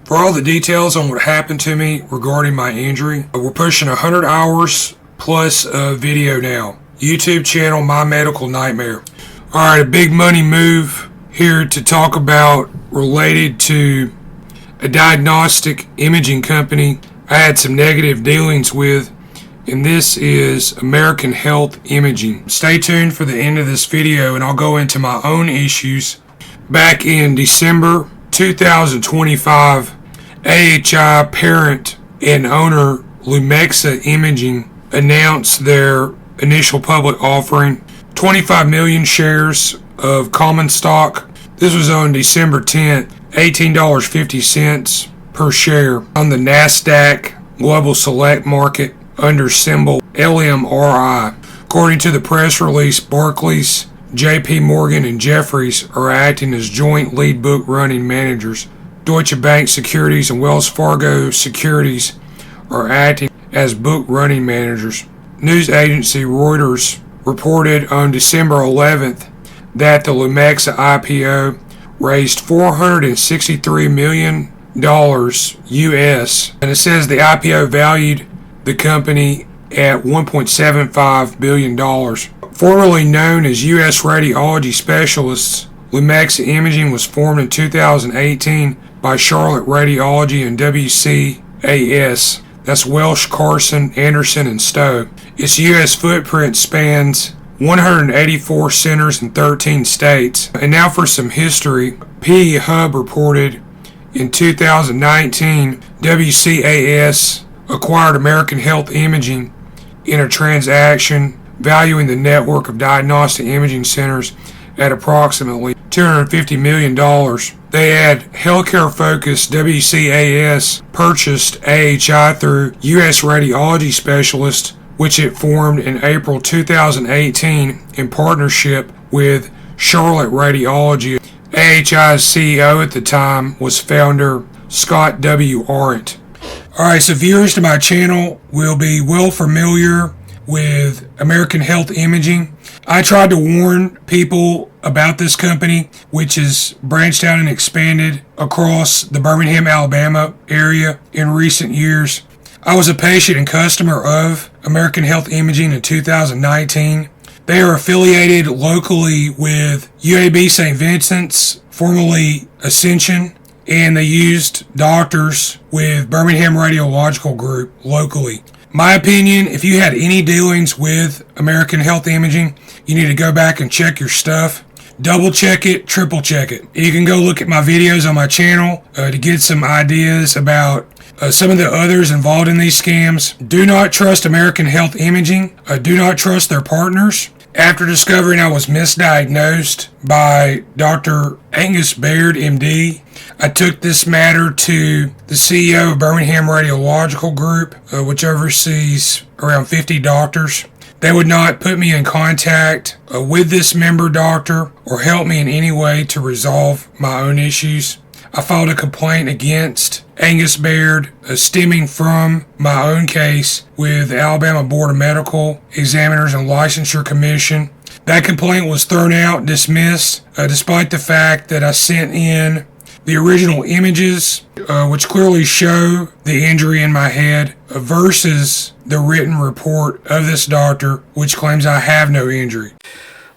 For all the details on what happened to me regarding my injury, we're pushing 100 hours plus video now. YouTube channel, My Medical Nightmare. Alright, a big money move here to talk about related to a diagnostic imaging company I had some negative dealings with, and this is American Health Imaging. Stay tuned for the end of this video and I'll go into my own issues. Back in December 2025, AHI parent and owner Lumexa Imaging announced their initial public offering, 25 million shares of common stock. This was on December 10th, $18.50 per share on the NASDAQ Global Select Market under symbol LMRI. According to the press release, Barclays, JP Morgan, and Jefferies are acting as joint lead book running managers. Deutsche Bank Securities and Wells Fargo Securities are acting as book running managers. News agency Reuters reported on December 11th that the Lumexa IPO raised $463 million US, and it says the IPO valued the company at $1.75 billion. Formerly known as US Radiology Specialists, Lumexa Imaging was formed in 2018 by Charlotte Radiology and WCAS. That's Welsh, Carson, Anderson, and Stowe. Its U.S. footprint spans 184 centers in 13 states. And now for some history. PE Hub reported in 2019, WCAS acquired American Health Imaging in a transaction valuing the network of diagnostic imaging centers at approximately $250 million. They had healthcare-focused WCAS purchased AHI through US Radiology Specialists, which it formed in April 2018 in partnership with Charlotte Radiology. AHI's CEO at the time was founder Scott W. Arendt. Alright, so viewers to my channel will be well familiar with American Health Imaging. I tried to warn people about this company, which has branched out and expanded across the Birmingham, Alabama area in recent years. I was a patient and customer of American Health Imaging in 2019. They are affiliated locally with UAB St. Vincent's, formerly Ascension, and they used doctors with Birmingham Radiological Group locally. My opinion, if you had any dealings with American Health Imaging, you need to go back and check your stuff. Double check it, triple check it. You can go look at my videos on my channel to get some ideas about some of the others involved in these scams. Do not trust American Health Imaging. Do not trust their partners. After discovering I was misdiagnosed by Dr. Angus Baird, MD, I took this matter to the CEO of Birmingham Radiological Group, which oversees around 50 doctors. They would not put me in contact with this member doctor or help me in any way to resolve my own issues. I filed a complaint against Angus Baird stemming from my own case with the Alabama Board of Medical Examiners and Licensure Commission. That complaint was thrown out, dismissed, despite the fact that I sent in the original images, which clearly show the injury in my head, versus the written report of this doctor, which claims I have no injury.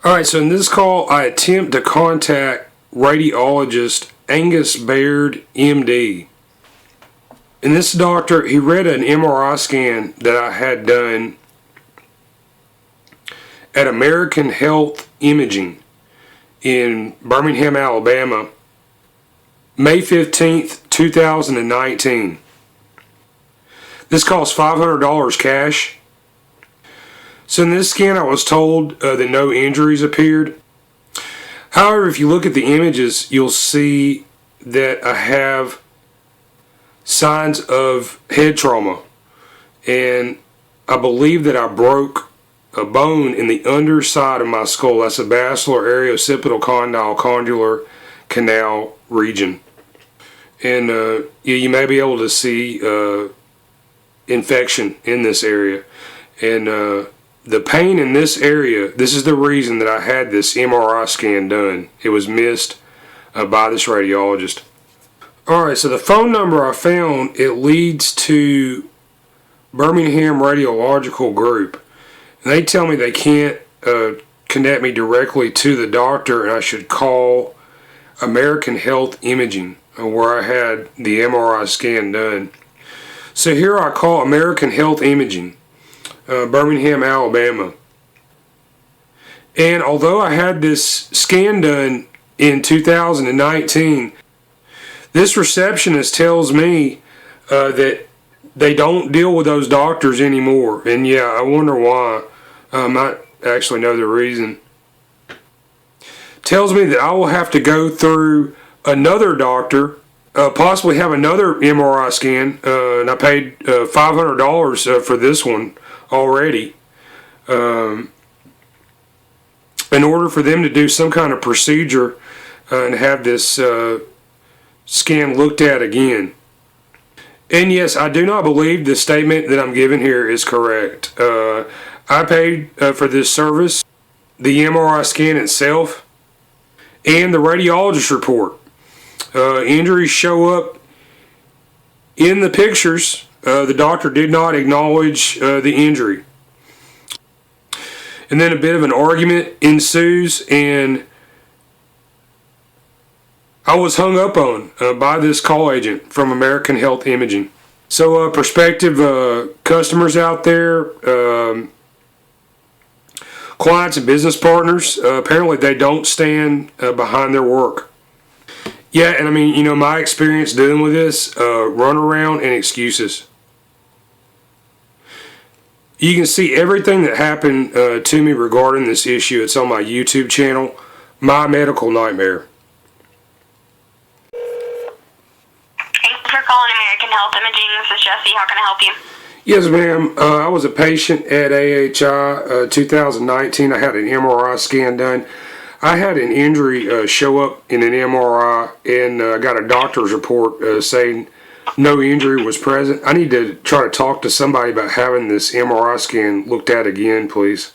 Alright, so in this call, I attempt to contact radiologist Angus Baird, MD. And this doctor, he read an MRI scan that I had done at American Health Imaging in Birmingham, Alabama, May 15th, 2019. This cost $500 cash. So in this scan I was told that no injuries appeared. However, if you look at the images, you'll see that I have signs of head trauma. And I believe that I broke a bone in the underside of my skull. That's the basilar area, occipital condyle, condylar canal region. And you may be able to see infection in this area. And the pain in this area, this is the reason that I had this MRI scan done. It was missed by this radiologist. Alright, so the phone number I found, it leads to Birmingham Radiological Group. And they tell me they can't connect me directly to the doctor, and I should call American Health Imaging, where I had the MRI scan done. So here I call American Health Imaging, Birmingham, Alabama. And although I had this scan done in 2019, this receptionist tells me that they don't deal with those doctors anymore. And yeah, I wonder why. I might actually know the reason. Tells me that I will have to go through another doctor, possibly have another MRI scan, and I paid $500 for this one already, in order for them to do some kind of procedure and have this scan looked at again. And yes, I do not believe the statement that I'm giving here is correct. I paid for this service, the MRI scan itself, and the radiologist report. Injuries show up in the pictures. The doctor did not acknowledge the injury. And then a bit of an argument ensues, and I was hung up on by this call agent from American Health Imaging. So prospective customers out there, clients and business partners, apparently they don't stand behind their work. Yeah, and I mean, you know, my experience dealing with this, runaround and excuses. You can see everything that happened to me regarding this issue. It's on my YouTube channel, My Medical Nightmare. Thanks for calling American Health Imaging. This is Jessie. How can I help you? Yes, ma'am. I was a patient at AHI 2019. I had an MRI scan done. I had an injury show up in an MRI, and I got a doctor's report saying no injury was present. I need to try to talk to somebody about having this MRI scan looked at again, please.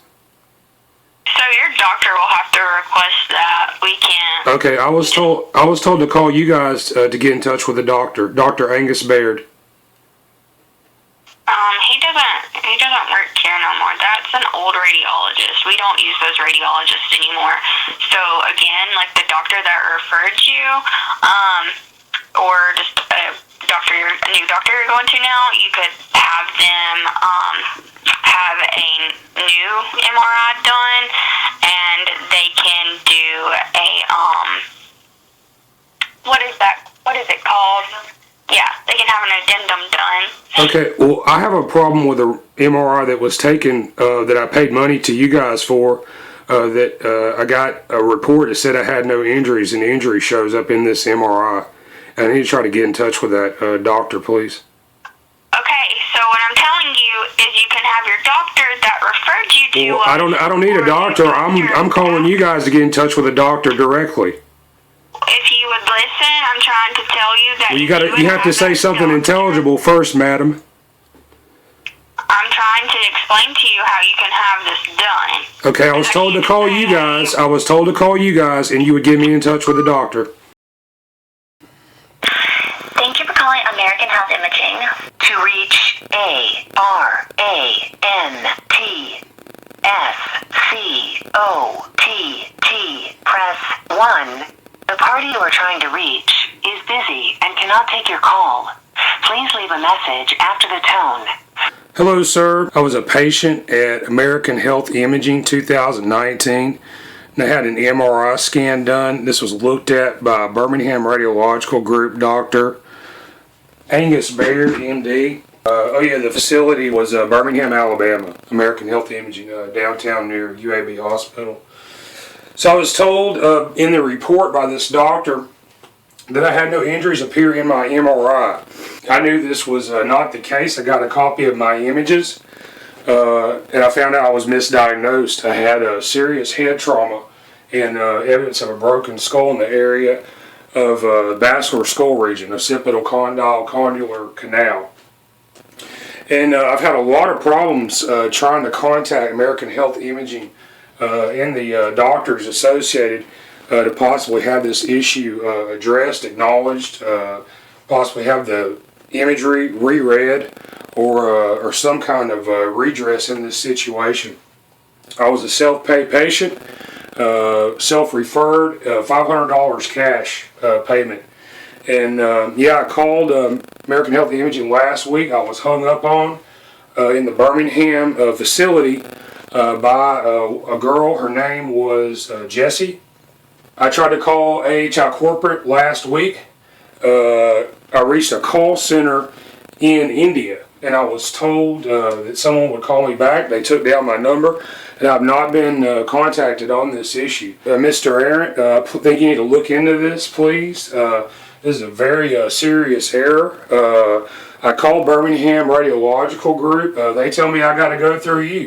So your doctor will have to request that. We can't. Okay, I was told to call you guys to get in touch with the doctor, Dr. Angus Baird. He doesn't work here no more. That's an old radiologist. We don't use those radiologists anymore. So again, like the doctor that referred you, or just a new doctor you're going to now, you could have them have a new MRI done, and they can do a what is it called? Yeah, they can have an addendum done. Okay, well, I have a problem with the MRI that was taken, that I paid money to you guys for, that I got a report that said I had no injuries, and the injury shows up in this MRI. And I need to try to get in touch with that doctor, please. Okay, so what I'm telling you is you can have your doctor that referred you to... Well, I don't need a doctor. I'm calling you guys to get in touch with a doctor directly. If you would listen, I'm trying to tell you that... Well, you have to say something intelligible first, madam. I'm trying to explain to you how you can have this done. Okay, I was told to call you guys. I was told to call you guys, and you would get me in touch with the doctor. Thank you for calling American Health Imaging. To reach ARANTSCOTT, press 1. The party you are trying to reach is busy and cannot take your call. Please leave a message after the tone. Hello, sir. I was a patient at American Health Imaging 2019. And I had an MRI scan done. This was looked at by Birmingham Radiological Group Dr. Angus Baird, MD. The facility was Birmingham, Alabama. American Health Imaging, downtown near UAB Hospital. So I was told in the report by this doctor that I had no injuries appear in my MRI. I knew this was not the case. I got a copy of my images, and I found out I was misdiagnosed. I had a serious head trauma and evidence of a broken skull in the area of the vascular skull region, occipital condyle condylar canal. And I've had a lot of problems trying to contact American Health Imaging and the doctors associated to possibly have this issue addressed, acknowledged, possibly have the imagery reread or some kind of redress in this situation. I was a self-pay patient, self-referred, $500 cash payment. And I called American Health Imaging last week. I was hung up on in the Birmingham facility by a girl. Her name was Jessie. I tried to call AHI Corporate last week. I reached a call center in India, and I was told that someone would call me back. They took down my number, and I've not been contacted on this issue. Mr. Aaron, I think you need to look into this, please. This is a very serious error. I called Birmingham Radiological Group. They tell me I got to go through you.